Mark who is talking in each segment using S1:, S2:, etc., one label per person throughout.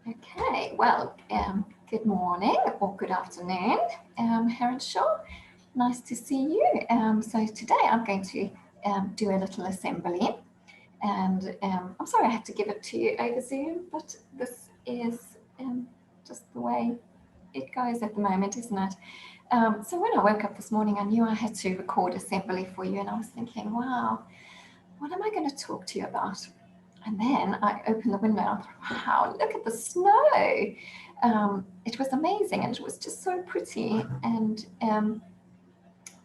S1: Okay, well, good morning or good afternoon, Heronshaw. Nice to see you. So today I'm going to do a little assembly, and I'm sorry I had to give it to you over Zoom, but this is just the way it goes at the moment, isn't it? So when I woke up this morning, I knew I had to record assembly for you, and I was thinking, wow, what am I going to talk to you about? And then I opened the window and I thought, wow, look at the snow. It was amazing and it was just so pretty. And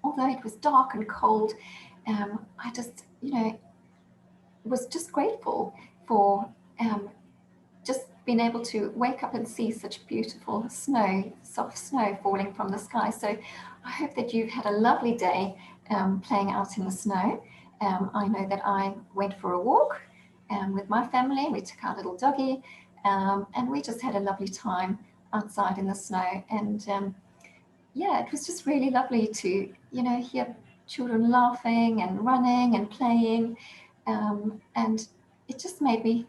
S1: although it was dark and cold, I just, was just grateful for just being able to wake up and see such beautiful snow, soft snow falling from the sky. So I hope that you've had a lovely day playing out in the snow. I know that I went for a walk with my family. We took our little doggy and we just had a lovely time outside in the snow. And yeah, it was just really lovely to, hear children laughing and running and playing. And it just made me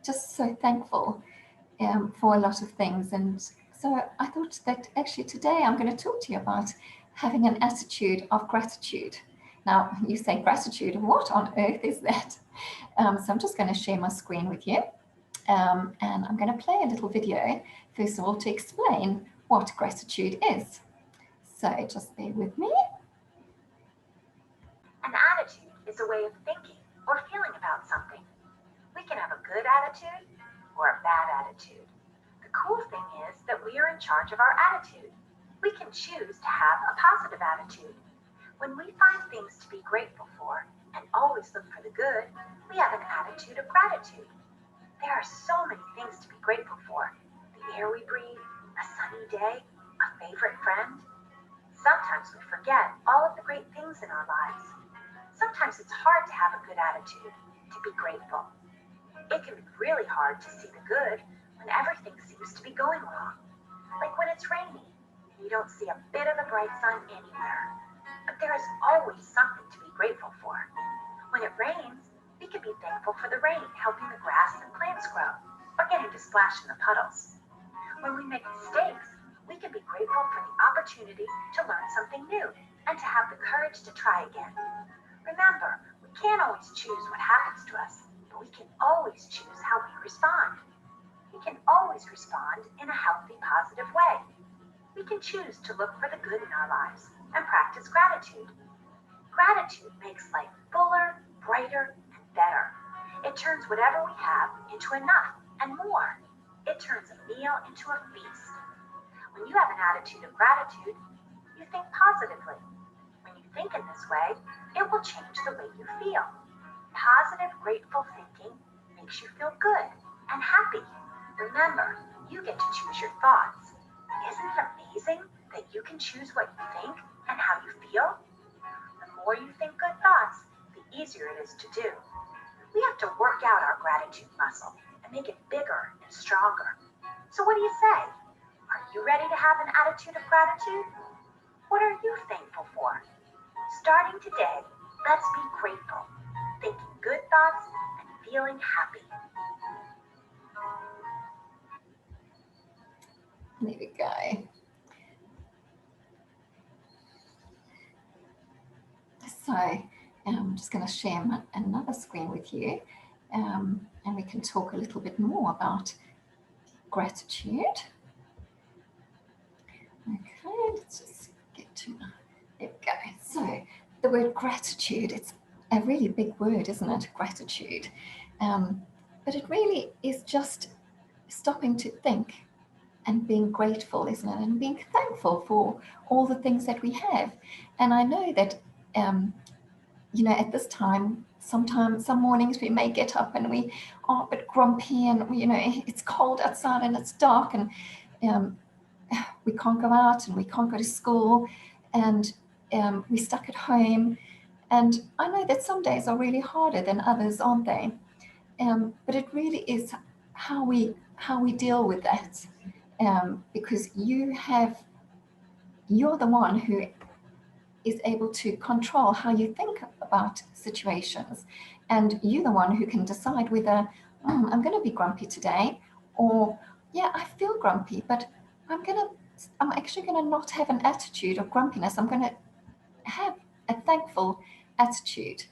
S1: just so thankful for a lot of things. And so I thought that actually today I'm going to talk to you about having an attitude of gratitude. Now, you say gratitude, what on earth is that? So I'm just going to share my screen with you. And I'm going to play a little video, first of all, to explain what gratitude is. So just bear with me.
S2: An attitude is a way of thinking or feeling about something. We can have a good attitude or a bad attitude. The cool thing is that we are in charge of our attitude. We can choose to have a positive attitude. When we find things to be grateful for and always look for the good, we have an attitude of gratitude. There are so many things to be grateful for. The air we breathe, a sunny day, a favorite friend. Sometimes we forget all of the great things in our lives. Sometimes it's hard to have a good attitude, to be grateful. It can be really hard to see the good when everything seems to be going wrong. Like when it's rainy and you don't see a bit of the bright sun anywhere. But there is always something to be grateful for. When it rains, we can be thankful for the rain helping the grass and plants grow, or getting to splash in the puddles. When we make mistakes, we can be grateful for the opportunity to learn something new and to have the courage to try again. Remember, we can't always choose what happens to us, but we can always choose how we respond. We can always respond in a healthy, positive way. We can choose to look for the good in our lives and practice gratitude. Gratitude makes life fuller, brighter, and better. It turns whatever we have into enough and more. It turns a meal into a feast. When you have an attitude of gratitude, you think positively. When you think in this way, it will change the way you feel. Positive, grateful thinking makes you feel good and happy. Remember, you get to choose your thoughts. Isn't it amazing that you can choose what you think and how you feel? The more you think good thoughts, the easier it is to do. We have to work out our gratitude muscle and make it bigger and stronger. So what do you say? Are you ready to have an attitude of gratitude? What are you thankful for? Starting today, let's be grateful, thinking good thoughts and feeling happy.
S1: There we go. So I'm just going to share another screen with you, and we can talk a little bit more about gratitude. Okay, let's just get to, there we go. So the word gratitude, it's a really big word, isn't it? Gratitude. But it really is just stopping to think and being grateful, isn't it? And being thankful for all the things that we have. And I know that, at this time, sometimes, some mornings we may get up and we are a bit grumpy and, it's cold outside and it's dark and we can't go out and we can't go to school and we're stuck at home. And I know that some days are really harder than others, aren't they? But it really is how we deal with that, because you're the one who is able to control how you think about situations, and you're the one who can decide whether I'm going to be grumpy today, or yeah, I feel grumpy, but I'm actually gonna not have an attitude of grumpiness. I'm gonna have a thankful attitude.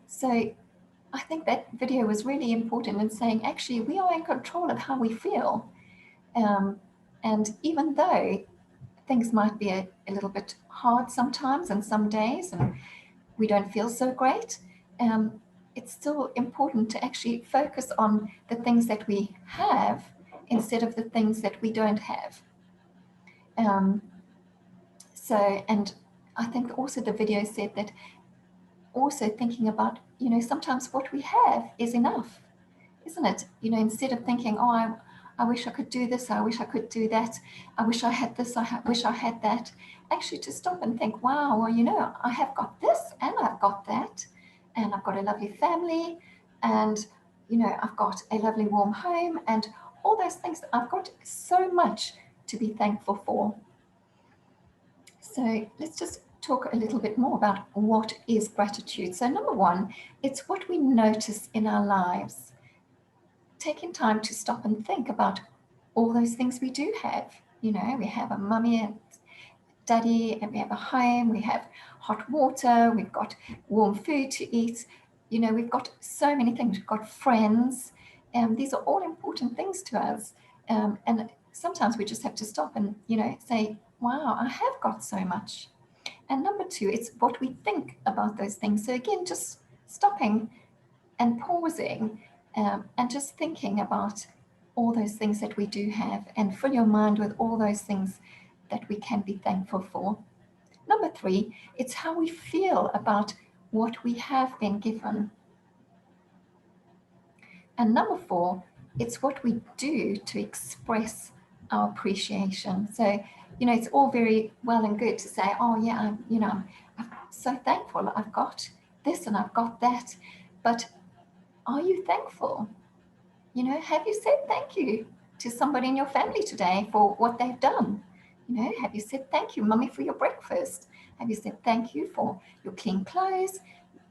S1: So I think that video was really important in saying, actually, we are in control of how we feel. And even though things might be a little bit hard sometimes and some days, and we don't feel so great, it's still important to actually focus on the things that we have instead of the things that we don't have. And I think also the video said that also thinking about, sometimes what we have is enough, isn't it? Instead of thinking, oh, I wish I could do this, I wish I could do that, I wish I had this, wish I had that. Actually, to stop and think, wow, well, I have got this and I've got that, and I've got a lovely family, and I've got a lovely warm home, and all those things. I've got so much to be thankful for. So let's just talk a little bit more about what is gratitude. So number one, it's what we notice in our lives. Taking time to stop and think about all those things we do have. We have a mummy and daddy, and we have a home, we have hot water, we've got warm food to eat. We've got so many things. We've got friends. These are all important things to us. And sometimes we just have to stop and, say, wow, I have got so much. And number two, it's what we think about those things. So again, just stopping and pausing, and just thinking about all those things that we do have, and fill your mind with all those things that we can be thankful for. Number three, it's how we feel about what we have been given. And number four, it's what we do to express our appreciation. So, it's all very well and good to say, oh yeah, I'm so thankful I've got this and I've got that. But are you thankful? Have you said thank you to somebody in your family today for what they've done? Have you said thank you, mummy, for your breakfast? Have you said thank you for your clean clothes,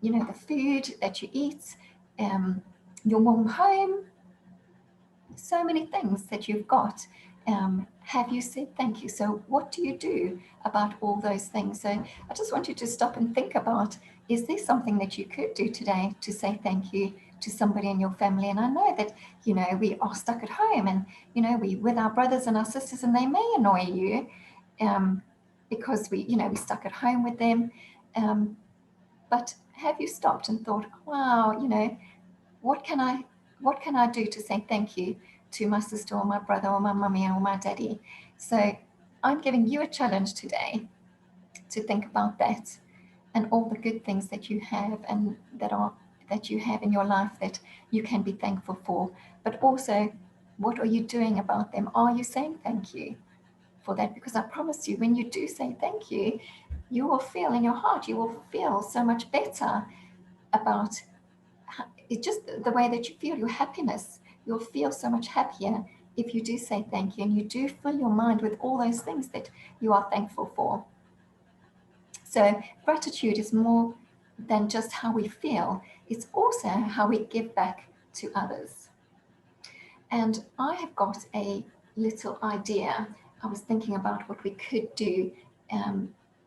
S1: the food that you eat, your warm home? So many things that you've got. Have you said thank you? So what do you do about all those things? So I just want you to stop and think about, is there something that you could do today to say thank you to somebody in your family? And I know that, we are stuck at home, and, we with our brothers and our sisters, and they may annoy you, because we're stuck at home with them. But have you stopped and thought, wow, what can I do to say thank you to my sister or my brother or my mummy or my daddy? So I'm giving you a challenge today to think about that, and all the good things that you have, and that you have in your life that you can be thankful for. But also, what are you doing about them? Are you saying thank you for that? Because I promise you, when you do say thank you, you will feel in your heart, you will feel so much better about it's just the way that you feel, your happiness. You'll feel so much happier if you do say thank you, and you do fill your mind with all those things that you are thankful for. So gratitude is more than just how we feel, it's also how we give back to others. And I have got a little idea. I was thinking about what we could do,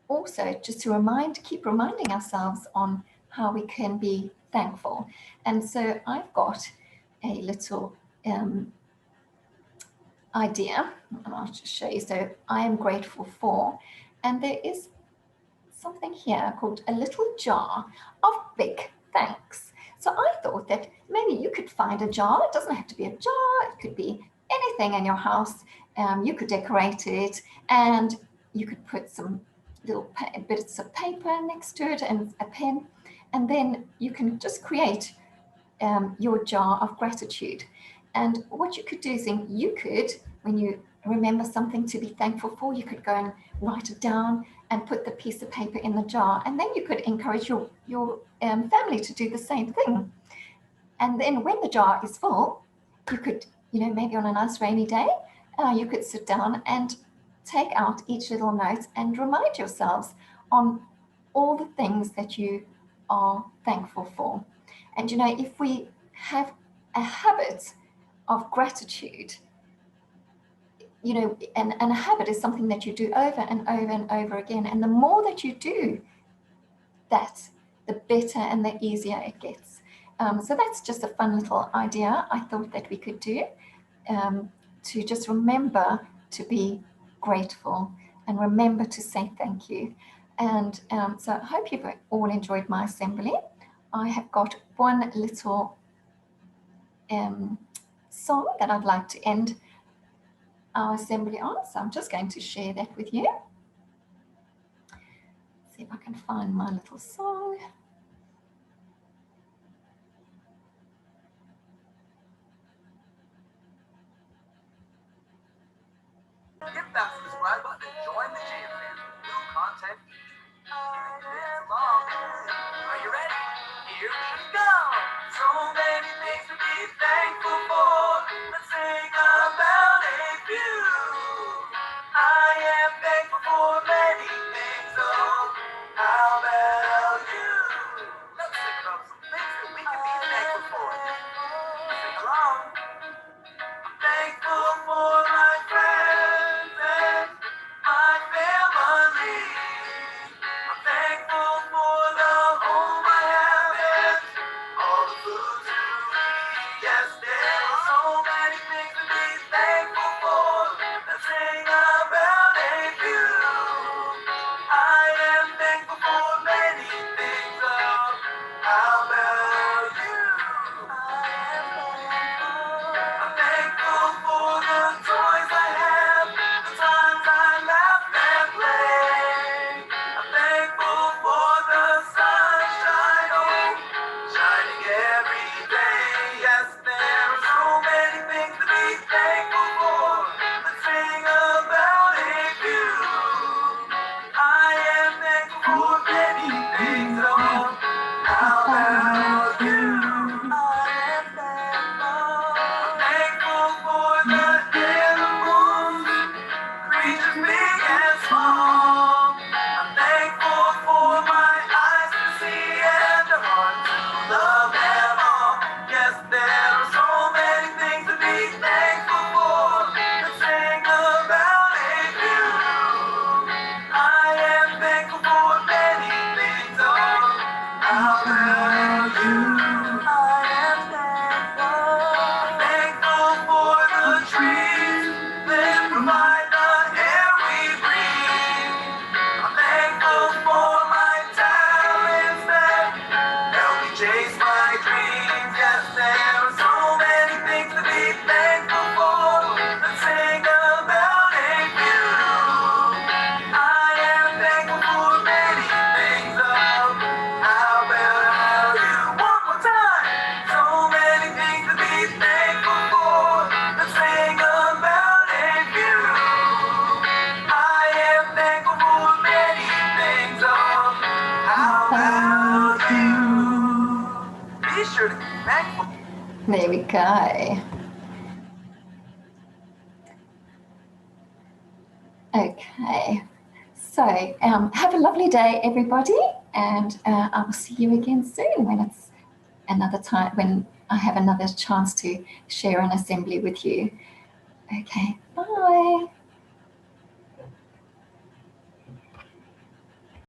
S1: also just to keep reminding ourselves on how we can be thankful. And so I've got a little idea, and I'll just show you. So I am grateful for, and there is something here called a little jar of big thanks. So I thought that maybe you could find a jar. It doesn't have to be a jar, it could be anything in your house. You could decorate it, and you could put some little bits of paper next to it and a pen, and then you can just create your jar of gratitude. And what you could do is, you could, when you remember something to be thankful for, you could go and write it down and put the piece of paper in the jar, and then you could encourage your family to do the same thing. And then when the jar is full, you could, maybe on a nice rainy day, you could sit down and take out each little note and remind yourselves on all the things that you are thankful for. And if we have a habit of gratitude, you know, and a habit is something that you do over and over and over again. And the more that you do that, the better and the easier it gets. So that's just a fun little idea I thought that we could do, to just remember to be grateful and remember to say thank you. And so I hope you've all enjoyed my assembly. I have got one little song that I'd like to end our assembly on. So I'm just going to share that with you. See if I can find my little song.
S2: Hit that subscribe button and join the Jam family. New content each. Are you ready? Here we go. So many things to be thankful for. Let's sing about a few. I am thankful for many things. Oh, how about you? Let's think about some things that we can be thankful for. Sing along. Thankful for my friends and my family. I'm thankful for the home I have and all the food to eat. Yes, there are so many things to be thankful for. Let's sing about a few. I am thankful for many things. Oh, how about you? I'm thankful for the toys I have, the times I laugh and play. I'm thankful for the sunshine, oh, shining every day. Yes, there are so many things to be thankful for. Let's sing about a few. I am thankful for many things, oh, how about you? Thankful for the animals, creatures big and small. I'm thankful for my eyes to see and a heart to love them all. Yes, there are so many things to be thankful for. Let's sing about a few. I am thankful for many things. Oh, how about you? I am thankful for the trees that provide the air we breathe. I'm thankful for my talents that help me chase my dreams. Yes, there are so many things to be thankful for. Let's sing about a few. I am thankful for many things. Oh, how about you? One more time. So many things to be thankful for. Let's sing about a few. I am thankful for many things. Oh, how about you? Be sure to be thankful.
S1: There we go. Okay, so have a lovely day, everybody, and I will see you again soon when it's another time, when I have another chance to share an assembly with you. Okay, bye.